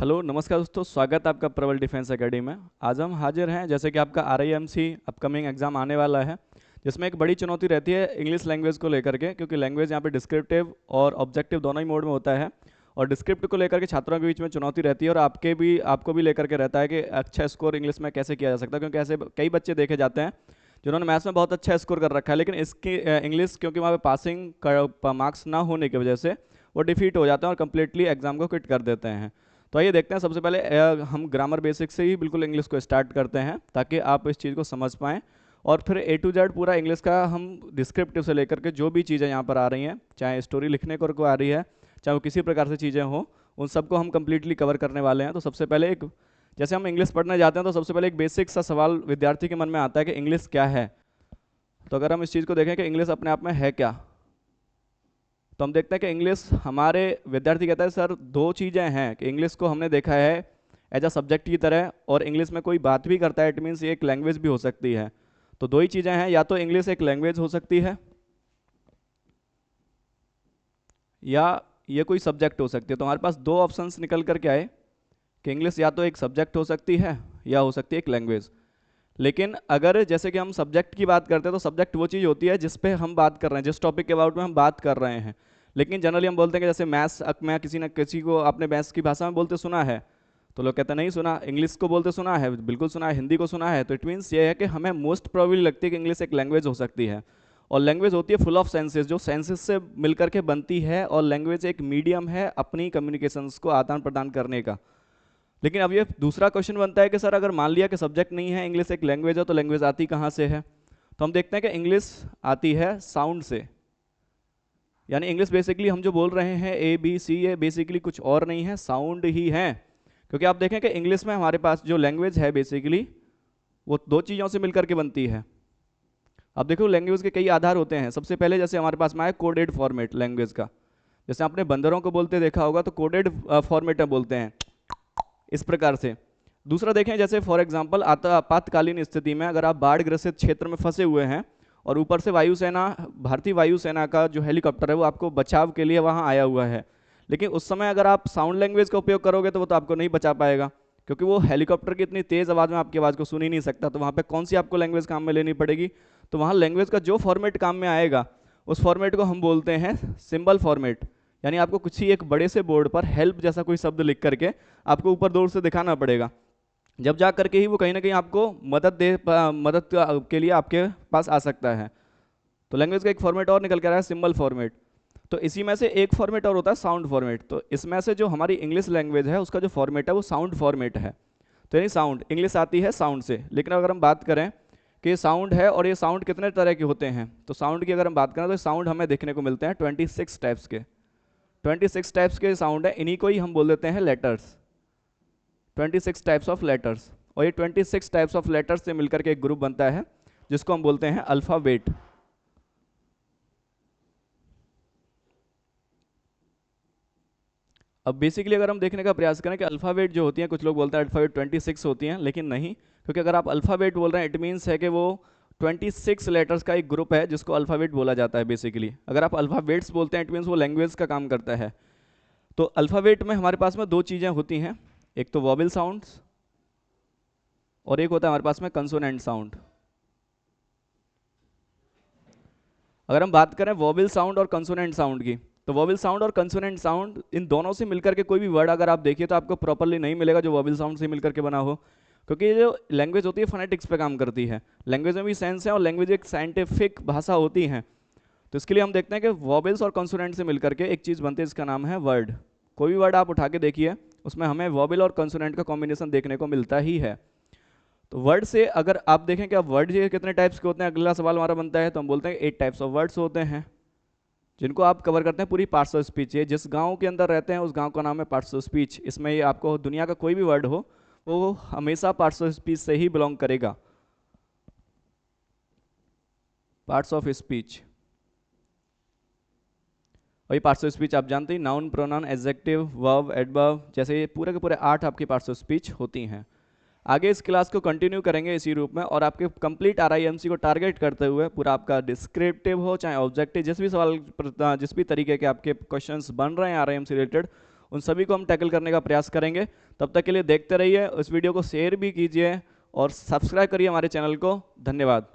Hello नमस्कार दोस्तों, स्वागत है आपका प्रबल डिफेंस एकेडमी में। आज हम हाजिर हैं जैसे कि आपका RIMC अपकमिंग एग्जाम आने वाला है, जिसमें एक बड़ी चुनौती रहती है इंग्लिश लैंग्वेज को लेकर के, क्योंकि लैंग्वेज यहाँ पे डिस्क्रिप्टिव और ऑब्जेक्टिव दोनों ही मोड में होता है। और डिस्क्रिप्टिव को लेकर के छात्रों के बीच में चुनौती रहती है और आपको भी लेकर के रहता है कि अच्छा स्कोर इंग्लिश में कैसे किया जा सकता है, क्योंकि ऐसे कई बच्चे देखे जाते हैं जिन्होंने मैथ्स में बहुत अच्छा स्कोर कर रखा है, लेकिन इसकी इंग्लिश क्योंकि वहाँ पे पासिंग मार्क्स ना होने की वजह से वो डिफीट हो जाते हैं और कम्प्लीटली एग्जाम को क्विट कर देते हैं। तो आइए देखते हैं, सबसे पहले हम ग्रामर बेसिक से ही बिल्कुल इंग्लिश को स्टार्ट करते हैं ताकि आप इस चीज़ को समझ पाएँ। और फिर A to Z पूरा इंग्लिश का हम डिस्क्रिप्टिव से लेकर के जो भी चीज़ें यहाँ पर आ रही हैं, चाहे स्टोरी लिखने को आ रही है, चाहे वो किसी प्रकार से चीज़ें हों, उन सबको हम कम्प्लीटली कवर करने वाले हैं। तो सबसे पहले जैसे हम इंग्लिश पढ़ने जाते हैं तो सबसे पहले एक बेसिक सा सवाल विद्यार्थी के मन में आता है कि इंग्लिश क्या है। तो अगर हम इस चीज़ को देखें कि इंग्लिश अपने आप में है क्या, तो हम देखते हैं कि इंग्लिश, हमारे विद्यार्थी कहता है सर दो चीज़ें हैं कि इंग्लिश को हमने देखा है एज अ सब्जेक्ट की तरह, और इंग्लिश में कोई बात भी करता है इट मीन्स ये एक लैंग्वेज भी हो सकती है। तो दो ही चीज़ें हैं, या तो इंग्लिश एक लैंग्वेज हो सकती है या ये कोई सब्जेक्ट हो सकती है। तो हमारे पास दो ऑप्शंस निकल कर के आए कि इंग्लिश या तो एक सब्जेक्ट हो सकती है या हो सकती है एक लैंग्वेज। लेकिन अगर जैसे कि हम सब्जेक्ट की बात करते हैं तो सब्जेक्ट वो चीज़ होती है जिस पे हम बात कर रहे हैं, जिस टॉपिक के अबाउट में हम बात कर रहे हैं। लेकिन जनरली हम बोलते हैं कि जैसे मैथ्स, मैं किसी न किसी को आपने मैथ्स की भाषा में बोलते सुना है, तो लोग कहते हैं नहीं सुना। इंग्लिश को बोलते सुना है, बिल्कुल सुना है। हिंदी को सुना है, तो इट मीन्स ये है कि हमें मोस्ट प्रोबेबली लगती है कि इंग्लिश एक लैंग्वेज हो सकती है। और लैंग्वेज होती है फुल ऑफ सेंसेस, जो सेंसेस से मिलकर के बनती है, और लैंग्वेज एक मीडियम है अपनी कम्युनिकेशंस को आदान प्रदान करने का। लेकिन अब ये दूसरा क्वेश्चन बनता है कि सर अगर मान लिया कि सब्जेक्ट नहीं है, इंग्लिश एक लैंग्वेज है, तो लैंग्वेज आती कहाँ से है? तो हम देखते हैं कि इंग्लिश आती है साउंड से। यानी इंग्लिश बेसिकली हम जो बोल रहे हैं ABC, ये बेसिकली कुछ और नहीं है, साउंड ही है। क्योंकि आप देखें कि इंग्लिश में हमारे पास जो लैंग्वेज है बेसिकली वो दो चीज़ों से मिलकर के बनती है। अब देखो लैंग्वेज के कई आधार होते हैं। सबसे पहले जैसे हमारे पास में है कोडेड फॉर्मेट लैंग्वेज का, जैसे आपने बंदरों को बोलते देखा होगा, तो कोडेड फॉर्मेट में बोलते हैं इस प्रकार से। दूसरा देखें, जैसे फॉर एग्जांपल आपातकालीन स्थिति में अगर आप बाढ़ ग्रसित क्षेत्र में फंसे हुए हैं और ऊपर से वायुसेना, भारतीय वायुसेना का जो हेलीकॉप्टर है वो आपको बचाव के लिए वहां आया हुआ है, लेकिन उस समय अगर आप साउंड लैंग्वेज का उपयोग करोगे तो वो तो आपको नहीं बचा पाएगा, क्योंकि वो हेलीकॉप्टर की इतनी तेज आवाज़ में आपकी आवाज़ को सुन ही नहीं सकता। तो वहाँ पे कौन सी आपको लैंग्वेज काम में लेनी पड़ेगी? तो वहाँ लैंग्वेज का जो फॉर्मेट काम में आएगा उस फॉर्मेट को हम बोलते हैं सिंबल फॉर्मेट। यानी आपको कुछ ही एक बड़े से बोर्ड पर हेल्प जैसा कोई शब्द लिख करके आपको ऊपर दूर से दिखाना पड़ेगा, जब जा करके ही वो कहीं ना कहीं आपको मदद के लिए आपके पास आ सकता है। तो लैंग्वेज का एक फॉर्मेट और निकल के आ रहा है, सिंबल फॉर्मेट। तो इसी में से एक फॉर्मेट और होता है साउंड फॉर्मेट। तो इसमें से जो हमारी इंग्लिश लैंग्वेज है उसका जो फॉर्मेट है वो साउंड फॉर्मेट है। तो यानी साउंड, इंग्लिश आती है साउंड से। लेकिन अगर हम बात करें कि ये साउंड है और ये साउंड कितने तरह के होते हैं, तो साउंड की अगर हम बात करें तो साउंड हमें देखने को मिलते हैं 26 टाइप्स के। 26 टाइप्स के साउंड है, इन्हीं को ही हम बोल देते हैं लेटर्स, 26 टाइप्स ऑफ लेटर्स। और ये 26 टाइप्स ऑफ लेटर्स से मिलकर के एक ग्रुप बनता है जिसको हम बोलते हैं अल्फाबेट। अब बेसिकली अगर हम देखने का प्रयास करें कि अल्फाबेट जो होती हैं, कुछ लोग बोलते हैं अल्फाबेट 26 होती हैं, लेकिन नहीं, क्योंकि अगर आप अल्फाबेट बोल रहे हैं इट मीन्स है कि वो 26 लेटर्स का एक ग्रुप है जिसको अल्फाबेट बोला जाता है बेसिकली। अगर आप अल्फाबेट्स बोलते हैं इट मीन्स वो लैंग्वेज का काम करता है। तो अल्फाबेट में हमारे पास में दो चीज़ें होती हैं, एक तो वॉवेल साउंड्स और एक होता है हमारे पास में कंसोनेंट साउंड। अगर हम बात करें वॉवेल साउंड और कंसोनेंट साउंड की, तो वॉवेल साउंड और कंसोनेंट साउंड इन दोनों से मिलकर के कोई भी वर्ड अगर आप देखिए तो आपको प्रॉपर्ली नहीं मिलेगा जो वॉवेल साउंड से मिलकर के बना हो, क्योंकि ये जो लैंग्वेज होती है फोनेटिक्स पे काम करती है। लैंग्वेज में भी सेंस है और लैंग्वेज एक साइंटिफिक भाषा होती है। तो इसके लिए हम देखते हैं कि वॉवेल्स और कंसोनेंट से मिलकर के एक चीज़ बनती है जिसका नाम है वर्ड। कोई भी वर्ड आप उठा के देखिए उसमें हमें वॉवेल और कंसोनेंट का कॉम्बिनेशन देखने को मिलता ही है। तो वर्ड से अगर आप देखें कि अब वर्ड ये कितने टाइप्स के होते हैं, अगला सवाल हमारा बनता है, तो हम बोलते हैं 8 टाइप्स ऑफ वर्ड्स होते हैं जिनको आप कवर करते हैं पूरी पार्ट्स ऑफ स्पीच। ये जिस गांव के अंदर रहते हैं उस गांव का नाम है पार्ट्स ऑफ स्पीच। इसमें ये आपको दुनिया का कोई भी वर्ड हो वो हमेशा पार्ट्स ऑफ स्पीच से ही बिलोंग करेगा। पार्ट्स ऑफ स्पीच, वही पार्ट्स ऑफ स्पीच आप जानते हैं, noun, pronoun, adjective, verb, adverb, जैसे ये पूरे के पूरे 8 आपकी पार्ट्स ऑफ स्पीच होती हैं। आगे इस क्लास को कंटिन्यू करेंगे इसी रूप में, और आपके कंप्लीट RIMC को टारगेट करते हुए पूरा आपका डिस्क्रिप्टिव हो चाहे ऑब्जेक्टिव, जिस भी सवाल जिस भी तरीके के आपके क्वेश्चंस बन रहे हैं RIMC रिलेटेड, उन सभी को हम टैकल करने का प्रयास करेंगे। तब तक के लिए देखते रहिए, इस वीडियो को शेयर भी कीजिए और सब्सक्राइब करिए हमारे चैनल को। धन्यवाद।